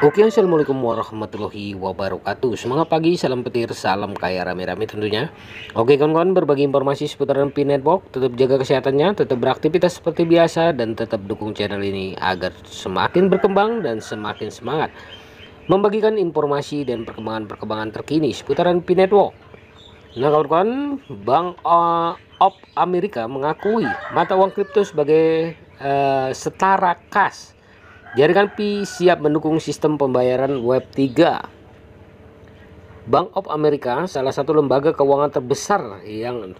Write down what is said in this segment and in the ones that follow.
Oke, assalamualaikum warahmatullahi wabarakatuh. Semangat pagi, salam petir, salam kaya rame-rame tentunya. Oke kawan-kawan, berbagi informasi seputaran Pi Network. Tetap jaga kesehatannya, tetap beraktivitas seperti biasa, dan tetap dukung channel ini agar semakin berkembang dan semakin semangat membagikan informasi dan perkembangan terkini seputaran Pi Network. Nah kawan-kawan, Bank of Amerika mengakui mata uang kripto sebagai setara kas. Jaringan Pi siap mendukung sistem pembayaran Web 3. Bank of America, salah satu lembaga keuangan terbesar yang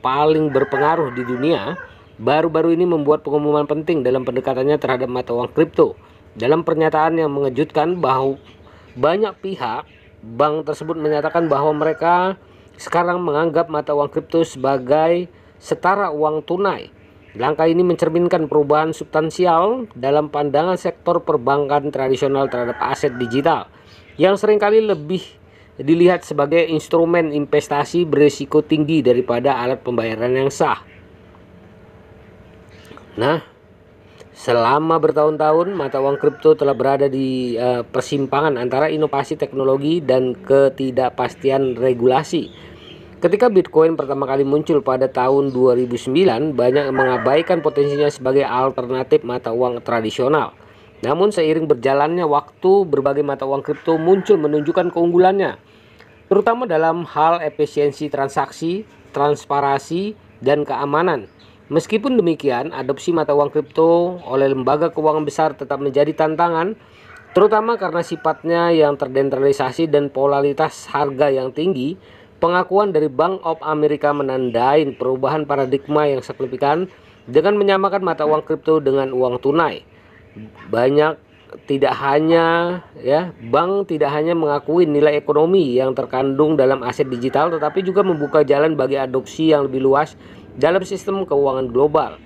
paling berpengaruh di dunia, baru-baru ini membuat pengumuman penting dalam pendekatannya terhadap mata uang kripto. Dalam pernyataan yang mengejutkan bahwa banyak pihak, bank tersebut menyatakan bahwa mereka sekarang menganggap mata uang kripto sebagai setara uang tunai. Langkah ini mencerminkan perubahan substansial dalam pandangan sektor perbankan tradisional terhadap aset digital yang seringkali lebih dilihat sebagai instrumen investasi berisiko tinggi daripada alat pembayaran yang sah. Nah, selama bertahun-tahun mata uang kripto telah berada di persimpangan antara inovasi teknologi dan ketidakpastian regulasi. Ketika Bitcoin pertama kali muncul pada tahun 2009, banyak yang mengabaikan potensinya sebagai alternatif mata uang tradisional. Namun seiring berjalannya waktu, berbagai mata uang kripto muncul menunjukkan keunggulannya, terutama dalam hal efisiensi transaksi, transparansi, dan keamanan. Meskipun demikian, adopsi mata uang kripto oleh lembaga keuangan besar tetap menjadi tantangan, terutama karena sifatnya yang terdesentralisasi dan volatilitas harga yang tinggi. Pengakuan dari Bank of America menandai perubahan paradigma yang signifikan dengan menyamakan mata uang kripto dengan uang tunai. Bank tidak hanya mengakui nilai ekonomi yang terkandung dalam aset digital, tetapi juga membuka jalan bagi adopsi yang lebih luas dalam sistem keuangan global.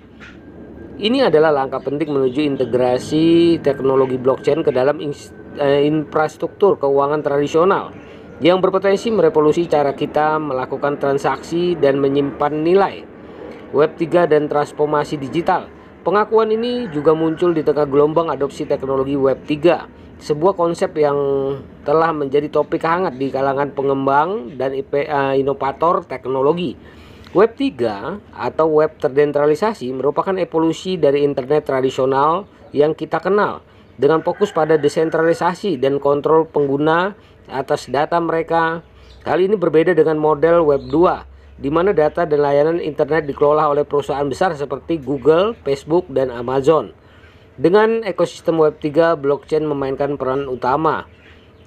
Ini adalah langkah penting menuju integrasi teknologi blockchain ke dalam infrastruktur keuangan tradisional yang berpotensi merevolusi cara kita melakukan transaksi dan menyimpan nilai. Web 3 dan transformasi digital. Pengakuan ini juga muncul di tengah gelombang adopsi teknologi Web 3, sebuah konsep yang telah menjadi topik hangat di kalangan pengembang dan inovator teknologi. Web 3 atau web terdesentralisasi merupakan evolusi dari internet tradisional yang kita kenal, dengan fokus pada desentralisasi dan kontrol pengguna atas data mereka. Hal ini berbeda dengan model Web 2, di mana data dan layanan internet dikelola oleh perusahaan besar seperti Google, Facebook, dan Amazon. Dengan ekosistem Web 3, blockchain memainkan peran utama.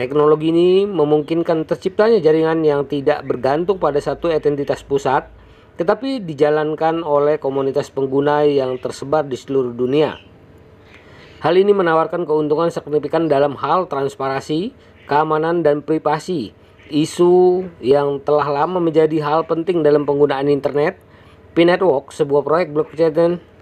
Teknologi ini memungkinkan terciptanya jaringan yang tidak bergantung pada satu entitas pusat, tetapi dijalankan oleh komunitas pengguna yang tersebar di seluruh dunia. Hal ini menawarkan keuntungan signifikan dalam hal transparansi, keamanan, dan privasi, isu yang telah lama menjadi hal penting dalam penggunaan internet. Pi Network, sebuah proyek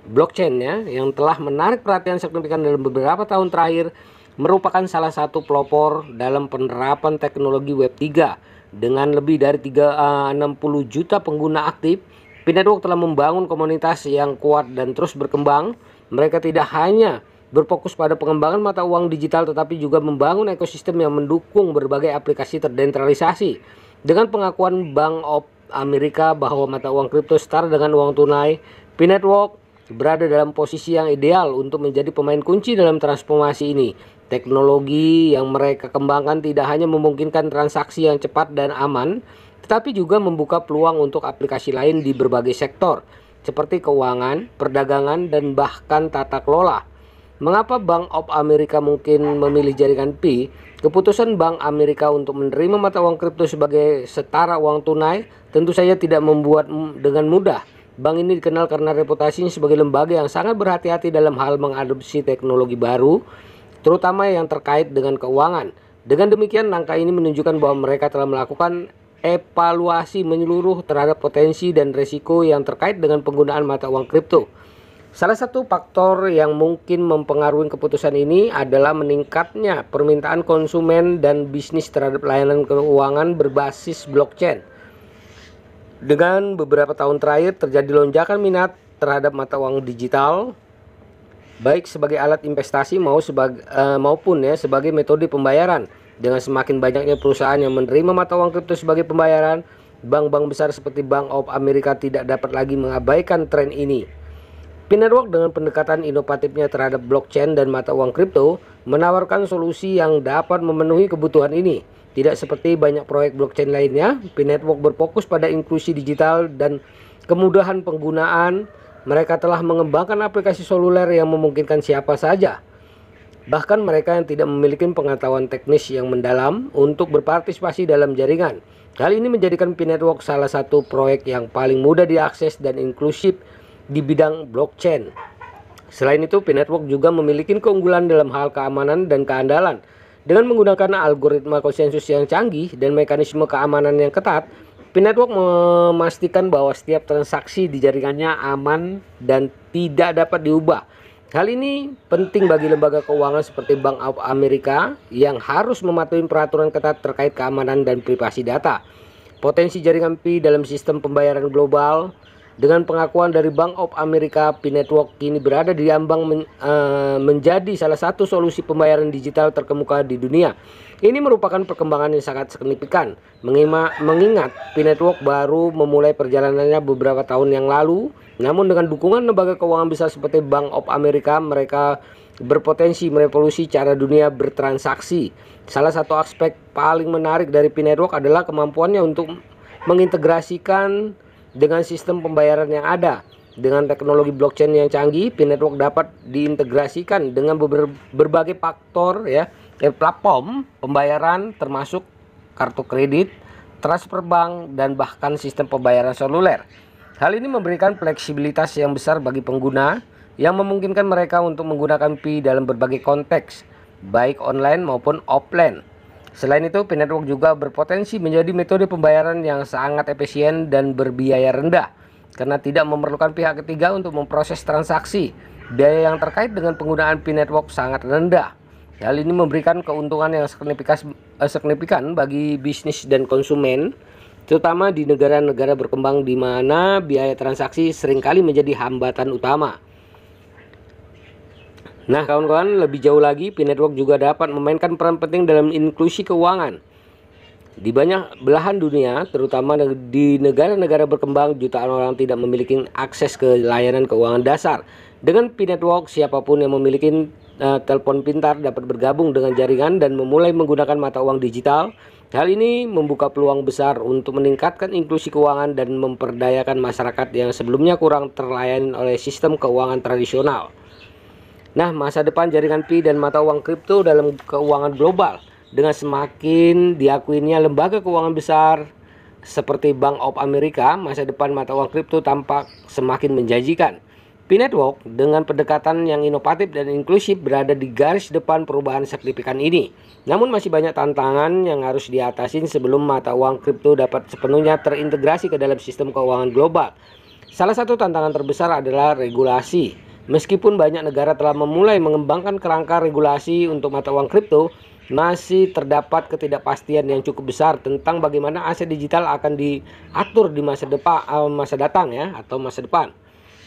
blockchain yang telah menarik perhatian signifikan dalam beberapa tahun terakhir, merupakan salah satu pelopor dalam penerapan teknologi Web 3. Dengan lebih dari 60 juta pengguna aktif, Pi Network telah membangun komunitas yang kuat dan terus berkembang. Mereka tidak hanya berfokus pada pengembangan mata uang digital, tetapi juga membangun ekosistem yang mendukung berbagai aplikasi terdesentralisasi. Dengan pengakuan Bank of America bahwa mata uang kripto setara dengan uang tunai, Pi Network berada dalam posisi yang ideal untuk menjadi pemain kunci dalam transformasi ini. Teknologi yang mereka kembangkan tidak hanya memungkinkan transaksi yang cepat dan aman, tetapi juga membuka peluang untuk aplikasi lain di berbagai sektor, seperti keuangan, perdagangan, dan bahkan tata kelola. Mengapa Bank of America mungkin memilih jaringan Pi? Keputusan Bank Amerika untuk menerima mata uang kripto sebagai setara uang tunai tentu saja tidak membuat dengan mudah. Bank ini dikenal karena reputasinya sebagai lembaga yang sangat berhati-hati dalam hal mengadopsi teknologi baru, terutama yang terkait dengan keuangan. Dengan demikian, langkah ini menunjukkan bahwa mereka telah melakukan evaluasi menyeluruh terhadap potensi dan risiko yang terkait dengan penggunaan mata uang kripto. Salah satu faktor yang mungkin mempengaruhi keputusan ini adalah meningkatnya permintaan konsumen dan bisnis terhadap layanan keuangan berbasis blockchain. Dengan beberapa tahun terakhir terjadi lonjakan minat terhadap mata uang digital baik sebagai alat investasi maupun ya sebagai metode pembayaran. Dengan semakin banyaknya perusahaan yang menerima mata uang kripto sebagai pembayaran, bank-bank besar seperti Bank of America tidak dapat lagi mengabaikan tren ini. P-Network dengan pendekatan inovatifnya terhadap blockchain dan mata uang kripto menawarkan solusi yang dapat memenuhi kebutuhan ini. Tidak seperti banyak proyek blockchain lainnya, P-Network berfokus pada inklusi digital dan kemudahan penggunaan. Mereka telah mengembangkan aplikasi seluler yang memungkinkan siapa saja, bahkan mereka yang tidak memiliki pengetahuan teknis yang mendalam, untuk berpartisipasi dalam jaringan. Hal ini menjadikan P-Network salah satu proyek yang paling mudah diakses dan inklusif di bidang blockchain. Selain itu, P-Network juga memiliki keunggulan dalam hal keamanan dan keandalan. Dengan menggunakan algoritma konsensus yang canggih dan mekanisme keamanan yang ketat, P-Network memastikan bahwa setiap transaksi di jaringannya aman dan tidak dapat diubah. Hal ini penting bagi lembaga keuangan seperti Bank of America yang harus mematuhi peraturan ketat terkait keamanan dan privasi data. Potensi jaringan Pi dalam sistem pembayaran global. Dengan pengakuan dari Bank of America, P-Network kini berada di ambang menjadi salah satu solusi pembayaran digital terkemuka di dunia. Ini merupakan perkembangan yang sangat signifikan, mengingat P-Network baru memulai perjalanannya beberapa tahun yang lalu. Namun dengan dukungan lembaga keuangan besar seperti Bank of America, mereka berpotensi merevolusi cara dunia bertransaksi. Salah satu aspek paling menarik dari P-Network adalah kemampuannya untuk mengintegrasikan dengan sistem pembayaran yang ada. Dengan teknologi blockchain yang canggih, P-Network dapat diintegrasikan dengan berbagai faktor platform pembayaran termasuk kartu kredit, transfer bank, dan bahkan sistem pembayaran seluler. Hal ini memberikan fleksibilitas yang besar bagi pengguna yang memungkinkan mereka untuk menggunakan Pi dalam berbagai konteks, baik online maupun offline. Selain itu, P-Network juga berpotensi menjadi metode pembayaran yang sangat efisien dan berbiaya rendah karena tidak memerlukan pihak ketiga untuk memproses transaksi. Biaya yang terkait dengan penggunaan P-Network sangat rendah. Hal ini memberikan keuntungan yang signifikan bagi bisnis dan konsumen, terutama di negara-negara berkembang di mana biaya transaksi seringkali menjadi hambatan utama. Nah kawan-kawan, lebih jauh lagi, P-Network juga dapat memainkan peran penting dalam inklusi keuangan. Di banyak belahan dunia, terutama di negara-negara berkembang, jutaan orang tidak memiliki akses ke layanan keuangan dasar. Dengan P-Network, siapapun yang memiliki telepon pintar dapat bergabung dengan jaringan dan memulai menggunakan mata uang digital. Hal ini membuka peluang besar untuk meningkatkan inklusi keuangan dan memperdayakan masyarakat yang sebelumnya kurang terlayani oleh sistem keuangan tradisional. Nah, masa depan jaringan Pi dan mata uang kripto dalam keuangan global. Dengan semakin diakuinya lembaga keuangan besar seperti Bank of America, masa depan mata uang kripto tampak semakin menjanjikan. P-Network dengan pendekatan yang inovatif dan inklusif berada di garis depan perubahan signifikan ini. Namun masih banyak tantangan yang harus diatasi sebelum mata uang kripto dapat sepenuhnya terintegrasi ke dalam sistem keuangan global. Salah satu tantangan terbesar adalah regulasi. Meskipun banyak negara telah memulai mengembangkan kerangka regulasi untuk mata uang kripto, masih terdapat ketidakpastian yang cukup besar tentang bagaimana aset digital akan diatur di masa datang atau masa depan.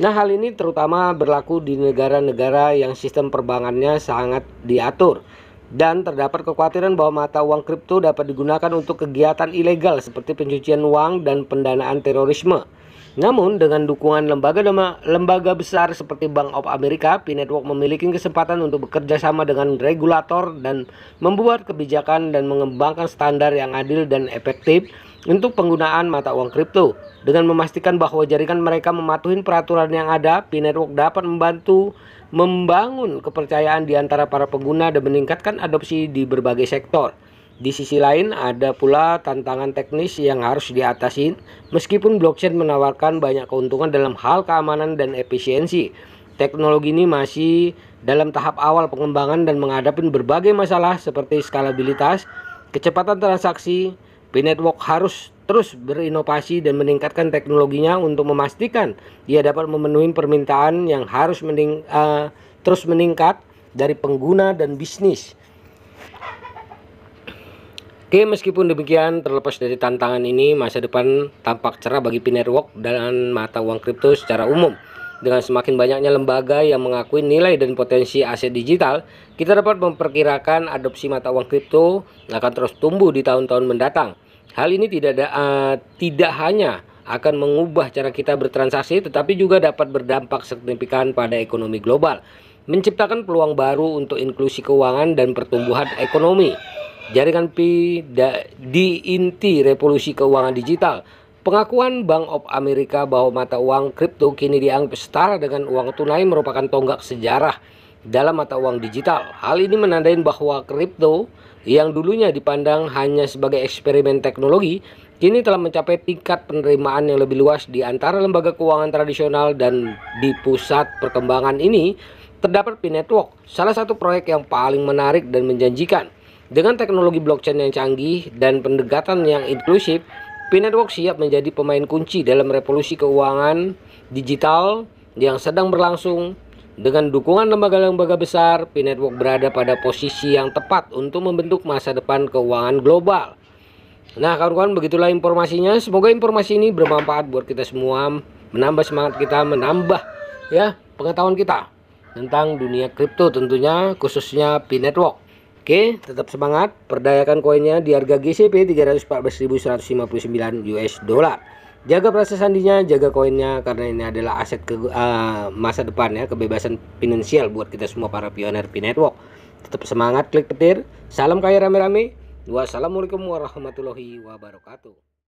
Nah, hal ini terutama berlaku di negara-negara yang sistem perbankannya sangat diatur dan terdapat kekhawatiran bahwa mata uang kripto dapat digunakan untuk kegiatan ilegal seperti pencucian uang dan pendanaan terorisme. Namun dengan dukungan lembaga besar seperti Bank of America, P-Network memiliki kesempatan untuk bekerja sama dengan regulator dan membuat kebijakan dan mengembangkan standar yang adil dan efektif untuk penggunaan mata uang kripto. Dengan memastikan bahwa jaringan mereka mematuhi peraturan yang ada, P-Network dapat membantu membangun kepercayaan di antara para pengguna dan meningkatkan adopsi di berbagai sektor. Di sisi lain, ada pula tantangan teknis yang harus diatasi. Meskipun blockchain menawarkan banyak keuntungan dalam hal keamanan dan efisiensi, teknologi ini masih dalam tahap awal pengembangan dan menghadapi berbagai masalah seperti skalabilitas, kecepatan transaksi. P-Network harus terus berinovasi dan meningkatkan teknologinya untuk memastikan ia dapat memenuhi permintaan yang harus terus meningkat dari pengguna dan bisnis. Oke, meskipun demikian, terlepas dari tantangan ini, masa depan tampak cerah bagi P-Network dan mata uang kripto secara umum. Dengan semakin banyaknya lembaga yang mengakui nilai dan potensi aset digital, kita dapat memperkirakan adopsi mata uang kripto akan terus tumbuh di tahun-tahun mendatang. Hal ini tidak hanya akan mengubah cara kita bertransaksi, tetapi juga dapat berdampak signifikan pada ekonomi global, menciptakan peluang baru untuk inklusi keuangan dan pertumbuhan ekonomi. Jaringan Pi di inti revolusi keuangan digital. Pengakuan Bank of America bahwa mata uang kripto kini dianggap setara dengan uang tunai merupakan tonggak sejarah dalam mata uang digital. Hal ini menandakan bahwa kripto yang dulunya dipandang hanya sebagai eksperimen teknologi, kini telah mencapai tingkat penerimaan yang lebih luas di antara lembaga keuangan tradisional. Dan di pusat perkembangan ini terdapat Pi Network, salah satu proyek yang paling menarik dan menjanjikan. Dengan teknologi blockchain yang canggih dan pendekatan yang inklusif, Pi Network siap menjadi pemain kunci dalam revolusi keuangan digital yang sedang berlangsung. Dengan dukungan lembaga-lembaga besar, Pi Network berada pada posisi yang tepat untuk membentuk masa depan keuangan global. Nah, kawan-kawan, begitulah informasinya. Semoga informasi ini bermanfaat buat kita semua, menambah semangat kita, menambah pengetahuan kita tentang dunia kripto, tentunya khususnya Pi Network. Oke, tetap semangat, perdayakan koinnya di harga GCP 314.159 US dollar. Jaga proses sandinya, jaga koinnya, karena ini adalah aset masa depan ya, kebebasan finansial buat kita semua para pioner Pi Network. Tetap semangat, klik petir. Salam kaya rame-rame. Wassalamualaikum warahmatullahi wabarakatuh.